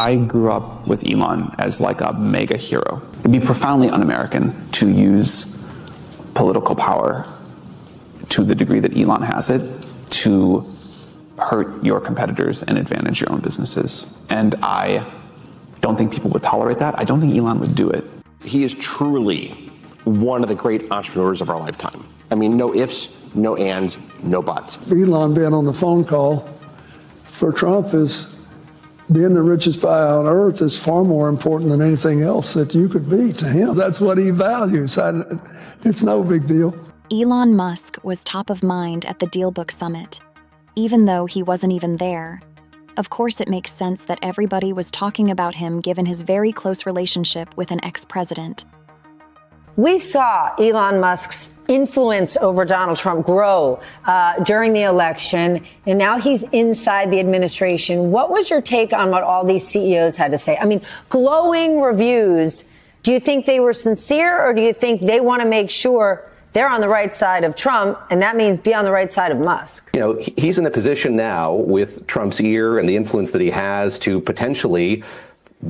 I grew up with Elon as like a mega hero. It'd be profoundly un-American to use political power to the degree that Elon has it to hurt your competitors and advantage your own businesses. And I don't think people would tolerate that. I don't think Elon would do it. He is truly one of the great entrepreneurs of our lifetime. I mean, no ifs, no ands, no buts. Elon being on the phone call for Trump is being the richest guy on earth is far more important than anything else that you could be to him. That's what he values. It's no big deal. Elon Musk was top of mind at the DealBook Summit, even though he wasn't even there. Of course, it makes sense that everybody was talking about him given his very close relationship with an ex-president. We saw Elon Musk's influence over Donald Trump grow during the election, and now he's inside the administration. What was your take on what all these CEOs had to say? I mean, glowing reviews. Do you think they were sincere, or do you think they want to make sure they're on the right side of Trump, and that means be on the right side of Musk? You know, he's in a position now with Trump's ear and the influence that he has to potentially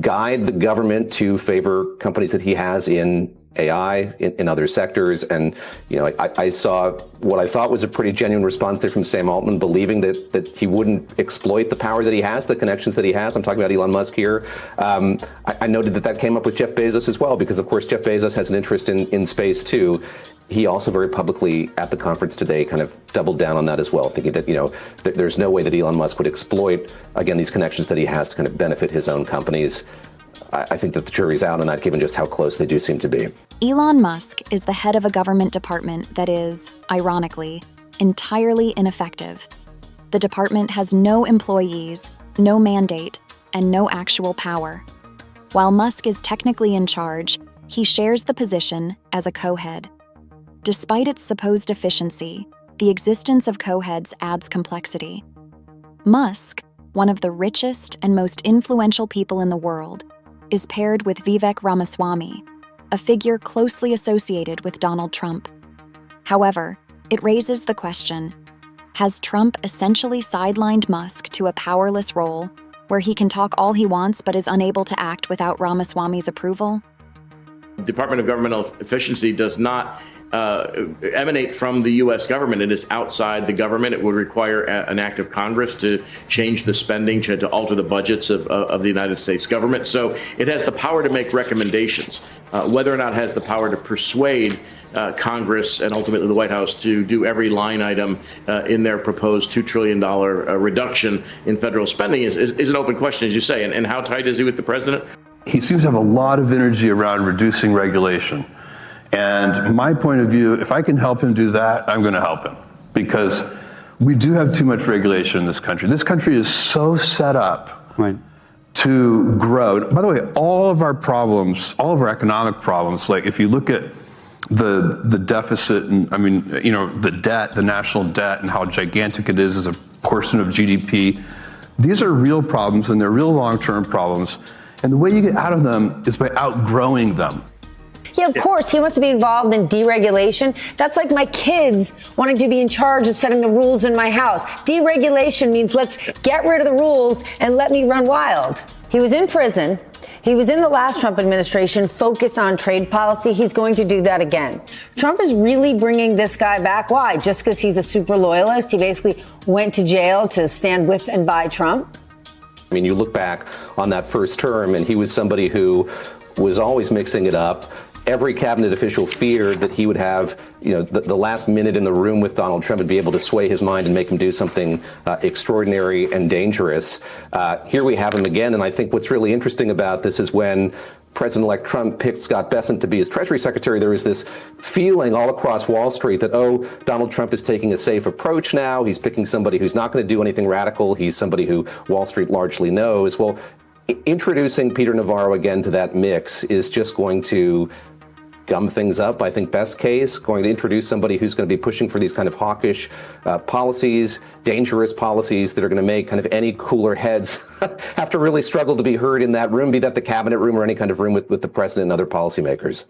guide the government to favor companies that he has in AI, in other sectors. And, you know, I saw what I thought was a pretty genuine response there from Sam Altman, believing that he wouldn't exploit the power that he has, the connections that he has. I'm talking about Elon Musk here. I noted that came up with Jeff Bezos as well, because, of course, Jeff Bezos has an interest in space, too. He also very publicly at the conference today kind of doubled down on that as well, thinking that, you know, there's no way that Elon Musk would exploit, again, these connections that he has to kind of benefit his own companies. I think that the jury's out on that, given just how close they do seem to be. Elon Musk is the head of a government department that is, ironically, entirely ineffective. The department has no employees, no mandate, and no actual power. While Musk is technically in charge, he shares the position as a co-head. Despite its supposed efficiency, the existence of co-heads adds complexity. Musk, one of the richest and most influential people in the world, is paired with Vivek Ramaswamy, a figure closely associated with Donald Trump. However, it raises the question, has Trump essentially sidelined Musk to a powerless role where he can talk all he wants but is unable to act without Ramaswamy's approval? Department of Governmental Efficiency does not emanate from the U.S. government. It is outside the government. It would require an act of Congress to change the spending, to alter the budgets of the United States government. So it has the power to make recommendations. Whether or not it has the power to persuade Congress and ultimately the White House to do every line item in their proposed $2 trillion reduction in federal spending is an open question, as you say. And how tight is he with the president? He seems to have a lot of energy around reducing regulation. And my point of view, if I can help him do that, I'm going to help him. Because we do have too much regulation in this country. This country is so set up to grow. By the way, all of our problems, all of our economic problems, like if you look at the deficit and, I mean, you know, the debt, the national debt, and how gigantic it is as a portion of GDP, these are real problems, and they're real long-term problems. And the way you get out of them is by outgrowing them. Yeah, of course, he wants to be involved in deregulation. That's like my kids wanting to be in charge of setting the rules in my house. Deregulation means let's get rid of the rules and let me run wild. He was in prison. He was in the last Trump administration, focused on trade policy. He's going to do that again. Trump is really bringing this guy back. Why? Just because he's a super loyalist? He basically went to jail to stand with and by Trump? I mean, you look back on that first term, and he was somebody who was always mixing it up. Every cabinet official feared that he would have, you know, the last minute in the room with Donald Trump and be able to sway his mind and make him do something extraordinary and dangerous. Here we have him again, and I think what's really interesting about this is when President-elect Trump picked Scott Bessent to be his Treasury Secretary, there was this feeling all across Wall Street that, oh, Donald Trump is taking a safe approach now. He's picking somebody who's not going to do anything radical. He's somebody who Wall Street largely knows. Well, introducing Peter Navarro again to that mix is just going to gum things up. I think best case, going to introduce somebody who's going to be pushing for these kind of hawkish policies, dangerous policies that are going to make kind of any cooler heads have to really struggle to be heard in that room, be that the cabinet room or any kind of room with the president and other policymakers.